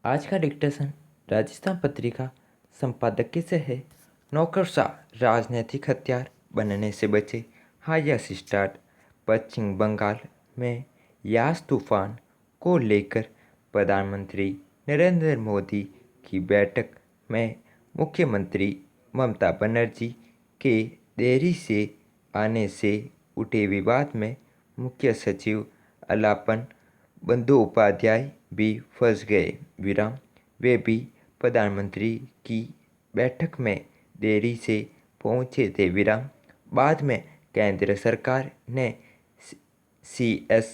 आज का डिक्टेशन राजस्थान पत्रिका संपादकीय से है। नौकरशाह राजनीतिक हथियार बनने से बचे। Highest start. पश्चिम बंगाल में यास तूफान को लेकर प्रधानमंत्री नरेंद्र मोदी की बैठक में मुख्यमंत्री ममता बनर्जी के देरी से आने से उठे विवाद में मुख्य सचिव अलापन बंदोपाध्याय भी फंस गए। वे भी प्रधानमंत्री की बैठक में देरी से पहुंचे थे। बाद में केंद्र सरकार ने CS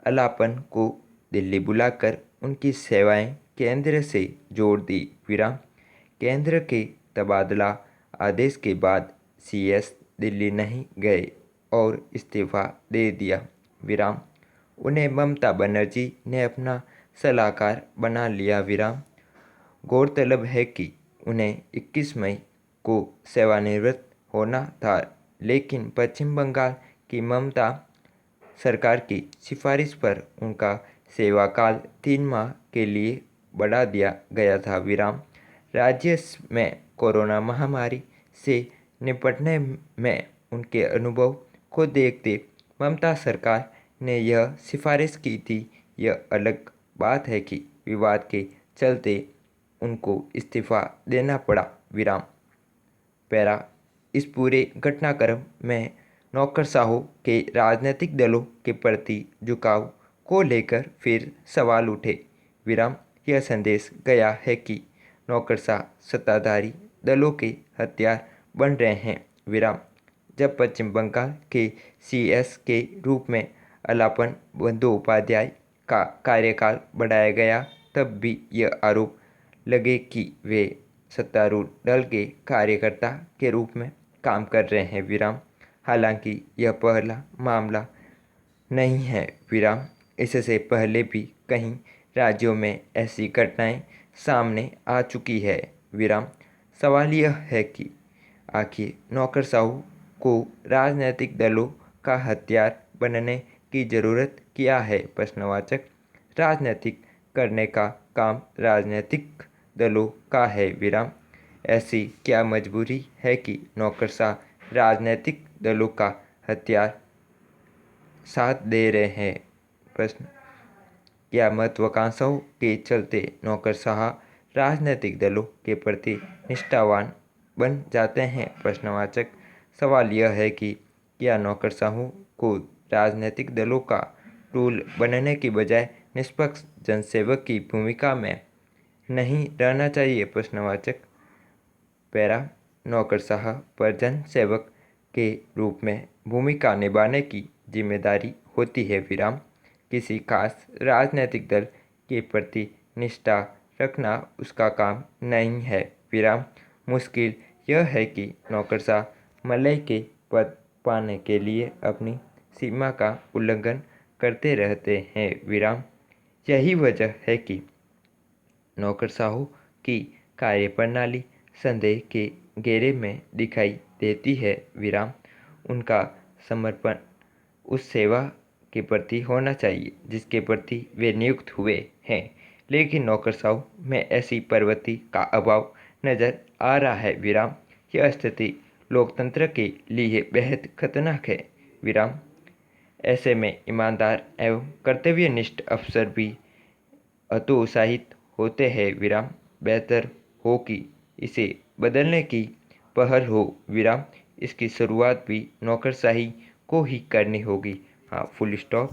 अलापन को दिल्ली बुलाकर उनकी सेवाएं केंद्र से जोड़ दी। केंद्र के तबादला आदेश के बाद CS दिल्ली नहीं गए और इस्तीफा दे दिया। उन्हें ममता बनर्जी ने अपना सलाहकार बना लिया। गौरतलब है कि उन्हें 21 मई को सेवानिवृत्त होना था, लेकिन पश्चिम बंगाल की ममता सरकार की सिफारिश पर उनका सेवाकाल 3 माह के लिए बढ़ा दिया गया था। राज्य में कोरोना महामारी से निपटने में उनके अनुभव को देखते ममता सरकार ने यह सिफारिश की थी। यह अलग बात है कि विवाद के चलते उनको इस्तीफा देना पड़ा। पैरा इस पूरे घटनाक्रम में नौकरशाहों के राजनीतिक दलों के प्रति झुकाव को लेकर फिर सवाल उठे। यह संदेश गया है कि नौकरशाह सत्ताधारी दलों के हथियार बन रहे हैं। जब पश्चिम बंगाल के CS के रूप में अलापन बंदोपाध्याय का कार्यकाल बढ़ाया गया, तब भी यह आरोप लगे कि वे सत्तारूढ़ दल के कार्यकर्ता के रूप में काम कर रहे हैं। हालांकि यह पहला मामला नहीं है। इससे पहले भी कई राज्यों में ऐसी घटनाएं सामने आ चुकी है। सवाल यह है कि आखिर नौकरशाहों को राजनीतिक दलों का हथियार बनने की ज़रूरत क्या है। राजनीतिक करने का काम राजनीतिक दलों का है। ऐसी क्या मजबूरी है कि नौकरशाह राजनीतिक दलों का हथियार साथ दे रहे हैं। क्या महत्वाकांक्षाओं के चलते नौकरशाह राजनीतिक दलों के प्रति निष्ठावान बन जाते हैं। सवाल यह है कि क्या नौकरशाहों को राजनीतिक दलों का टूल बनने की बजाय निष्पक्ष जनसेवक की भूमिका में नहीं रहना चाहिए। पैरा नौकरशाह पर जनसेवक के रूप में भूमिका निभाने की जिम्मेदारी होती है। किसी खास राजनीतिक दल के प्रति निष्ठा रखना उसका काम नहीं है। मुश्किल यह है कि नौकरशाह मलई के पद पाने के लिए अपनी सीमा का उल्लंघन करते रहते हैं। यही वजह है कि नौकरशाहों की कार्यप्रणाली संदेह के घेरे में दिखाई देती है। उनका समर्पण उस सेवा के प्रति होना चाहिए जिसके प्रति वे नियुक्त हुए हैं, लेकिन नौकरशाहों में ऐसी प्रवृत्ति का अभाव नजर आ रहा है। यह स्थिति लोकतंत्र के लिए बेहद खतरनाक है। ऐसे में ईमानदार एवं कर्तव्यनिष्ठ अफसर भी हतोत्साहित होते हैं। बेहतर हो कि इसे बदलने की पहल हो। इसकी शुरुआत भी नौकरशाही को ही करनी होगी। Full stop.